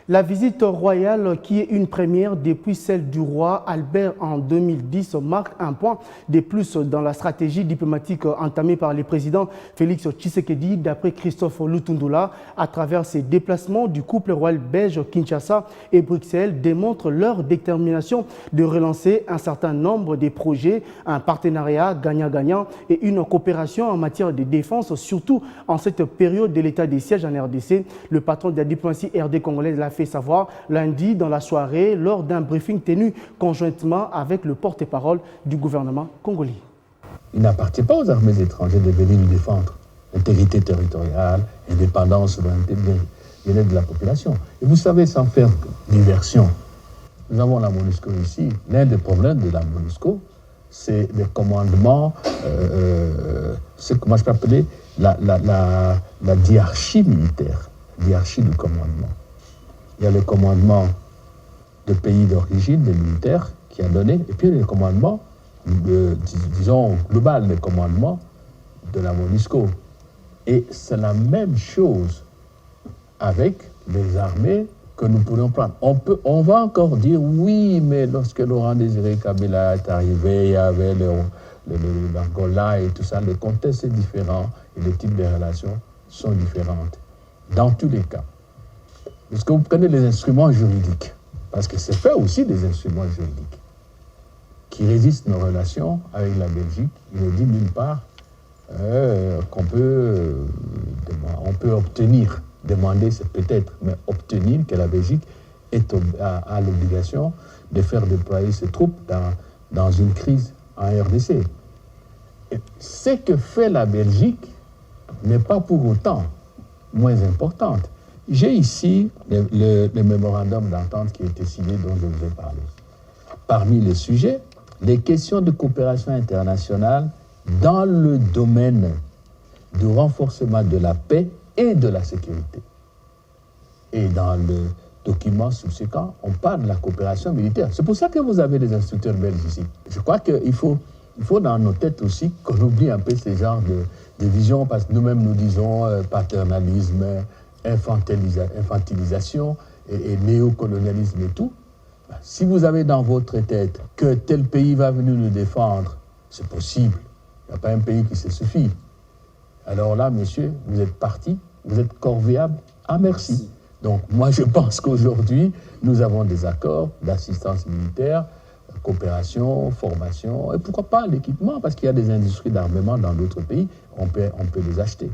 La visite royale, qui est une première depuis celle du roi Albert en 2010, marque un point de plus dans la stratégie diplomatique entamée par le président Félix Tshisekedi, d'après Christophe Lutundula. À travers ses déplacements, du couple royal belge Kinshasa et Bruxelles démontrent leur détermination de relancer un certain nombre de projets, un partenariat gagnant-gagnant et une coopération en matière de défense, surtout en cette période de l'état des sièges en RDC. Le patron de la diplomatie RD congolaise l'a fait savoir lundi dans la soirée lors d'un briefing tenu conjointement avec le porte-parole du gouvernement congolais. Il n'appartient pas aux armées étrangères de venir nous défendre. Intégrité territoriale, indépendance, bien-être de la population. Et vous savez, sans faire diversion, nous avons la MONUSCO ici. L'un des problèmes de la MONUSCO, c'est le commandement, c'est comment je peux appeler la hiérarchie militaire, hiérarchie du commandement. Il y a le commandement de pays d'origine des militaires qui a donné, et puis le commandement, disons, global, le commandement de la MONUSCO. Et c'est la même chose avec les armées que nous pourrions prendre. On va encore dire, oui, mais lorsque Laurent Désiré Kabila est arrivé, il y avait l'Angola et tout ça, le contexte est différent et les types de relations sont différentes. Dans tous les cas. Est-ce que vous prenez les instruments juridiques? Parce que c'est fait aussi des instruments juridiques qui résistent nos relations avec la Belgique. Il est dit nulle part qu'on peut, on peut obtenir, demander c'est peut-être, mais obtenir que la Belgique a l'obligation de faire déployer ses troupes dans une crise en RDC. Et ce que fait la Belgique n'est pas pour autant moins importante. J'ai ici le mémorandum d'entente qui a été signé, dont je vous ai parlé. Parmi les sujets, les questions de coopération internationale dans le domaine du renforcement de la paix et de la sécurité. Et dans le document subséquent, on parle de la coopération militaire. C'est pour ça que vous avez des instructeurs belges ici. Je crois qu'il faut dans nos têtes aussi qu'on oublie un peu ces genres de visions, parce que nous-mêmes nous disons paternalisme, infantilisation et néocolonialisme et tout. Si vous avez dans votre tête que tel pays va venir nous défendre, c'est possible. Il n'y a pas un pays qui se suffit. Alors là, monsieur, vous êtes parti, vous êtes corvéable à merci. Donc moi, je pense qu'aujourd'hui, nous avons des accords d'assistance militaire, coopération, formation, et pourquoi pas l'équipement, parce qu'il y a des industries d'armement dans d'autres pays, on peut les acheter.